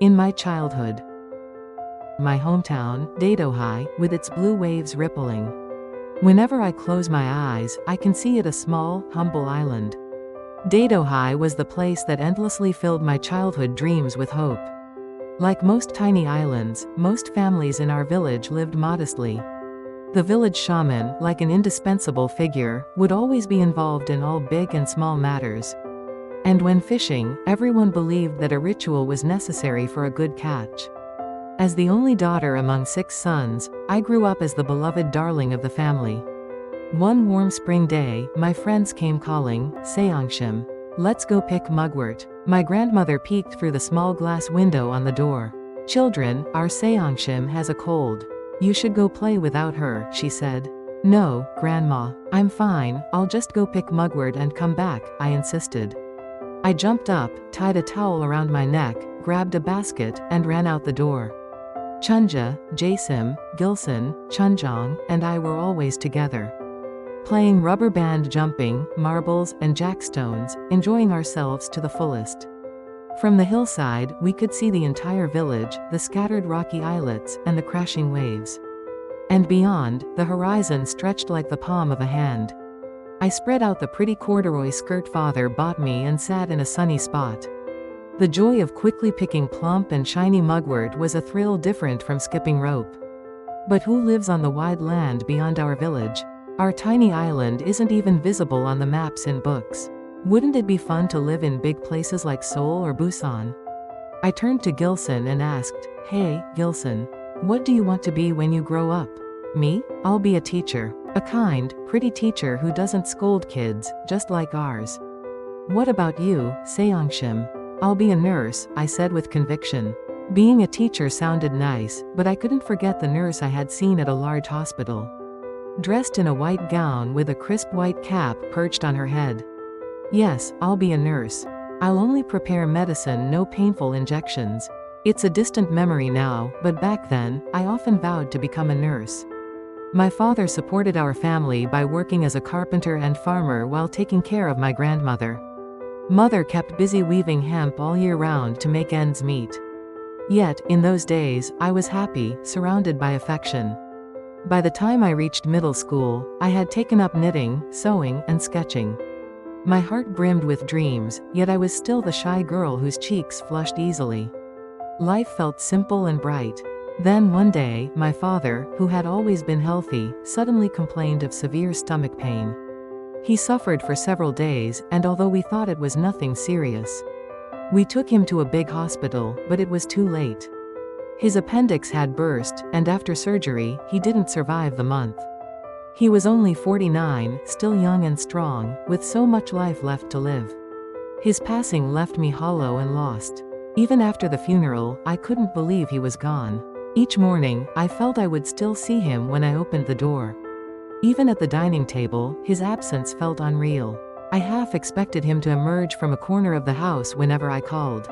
In my childhood, my hometown, Dadohai, with its blue waves rippling. Whenever I close my eyes, I can see it, a small, humble island. Dadohai was the place that endlessly filled my childhood dreams with hope. Like most tiny islands, most families in our village lived modestly. The village shaman, like an indispensable figure, would always be involved in all big and small matters. And when fishing, everyone believed that a ritual was necessary for a good catch. As the only daughter among 6 sons, I grew up as the beloved darling of the family. One warm spring day, my friends came calling, "Seongshim, let's go pick mugwort." My grandmother peeked through the small glass window on the door. "Children, our Seongshim has a cold. You should go play without her," she said. "No, Grandma, I'm fine, I'll just go pick mugwort and come back," I insisted. I jumped up, tied a towel around my neck, grabbed a basket, and ran out the door. Chunja, Jasim, Gilson, Chunjong, and I were always together, playing rubber band jumping, marbles, and jackstones, enjoying ourselves to the fullest. From the hillside, we could see the entire village, the scattered rocky islets, and the crashing waves. And beyond, the horizon stretched like the palm of a hand. I spread out the pretty corduroy skirt father bought me and sat in a sunny spot. The joy of quickly picking plump and shiny mugwort was a thrill different from skipping rope. But who lives on the wide land beyond our village? Our tiny island isn't even visible on the maps in books. Wouldn't it be fun to live in big places like Seoul or Busan? I turned to Gilson and asked, "Hey, Gilson, what do you want to be when you grow up?" "Me? I'll be a teacher. A kind, pretty teacher who doesn't scold kids, just like ours." "What about you, Seongshim?" "I'll be a nurse," I said with conviction. Being a teacher sounded nice, but I couldn't forget the nurse I had seen at a large hospital, dressed in a white gown with a crisp white cap perched on her head. "Yes, I'll be a nurse. I'll only prepare medicine, no painful injections." It's a distant memory now, but back then, I often vowed to become a nurse. My father supported our family by working as a carpenter and farmer while taking care of my grandmother. Mother kept busy weaving hemp all year round to make ends meet. Yet, in those days, I was happy, surrounded by affection. By the time I reached middle school, I had taken up knitting, sewing, and sketching. My heart brimmed with dreams, yet I was still the shy girl whose cheeks flushed easily. Life felt simple and bright. Then one day, my father, who had always been healthy, suddenly complained of severe stomach pain. He suffered for several days, and although we thought it was nothing serious, we took him to a big hospital, but it was too late. His appendix had burst, and after surgery, he didn't survive the month. He was only 49, still young and strong, with so much life left to live. His passing left me hollow and lost. Even after the funeral, I couldn't believe he was gone. Each morning, I felt I would still see him when I opened the door. Even at the dining table, his absence felt unreal. I half expected him to emerge from a corner of the house whenever I called.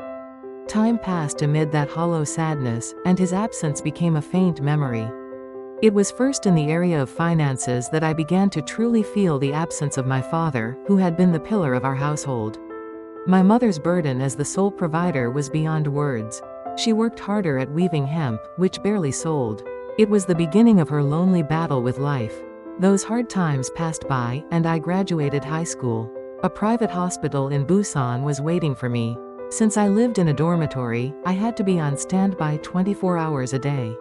Time passed amid that hollow sadness, and his absence became a faint memory. It was first in the area of finances that I began to truly feel the absence of my father, who had been the pillar of our household. My mother's burden as the sole provider was beyond words. She worked harder at weaving hemp, which barely sold. It was the beginning of her lonely battle with life. Those hard times passed by, and I graduated high school. A private hospital in Busan was waiting for me. Since I lived in a dormitory, I had to be on standby 24 hours a day.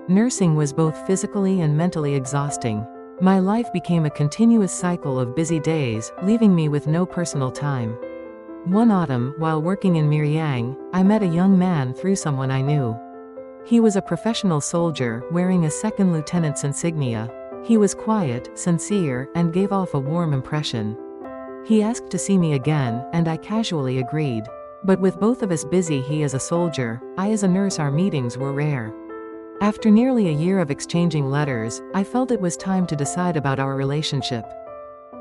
Nursing was both physically and mentally exhausting. My life became a continuous cycle of busy days, leaving me with no personal time. One autumn, while working in Miryang, I met a young man through someone I knew. He was a professional soldier, wearing a second lieutenant's insignia. He was quiet, sincere, and gave off a warm impression. He asked to see me again, and I casually agreed. But with both of us busy, he as a soldier, I as a nurse, our meetings were rare. After nearly a year of exchanging letters, I felt it was time to decide about our relationship.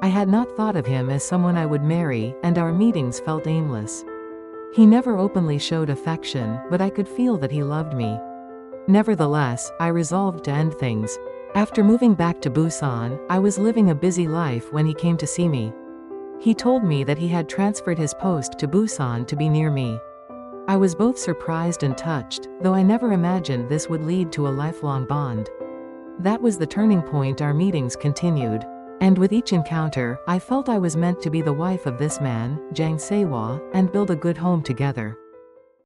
I had not thought of him as someone I would marry, and our meetings felt aimless. He never openly showed affection, but I could feel that he loved me. Nevertheless, I resolved to end things. After moving back to Busan, I was living a busy life when he came to see me. He told me that he had transferred his post to Busan to be near me. I was both surprised and touched, though I never imagined this would lead to a lifelong bond. That was the turning point. Our meetings continued. And with each encounter, I felt I was meant to be the wife of this man, Jang Sewa, and build a good home together.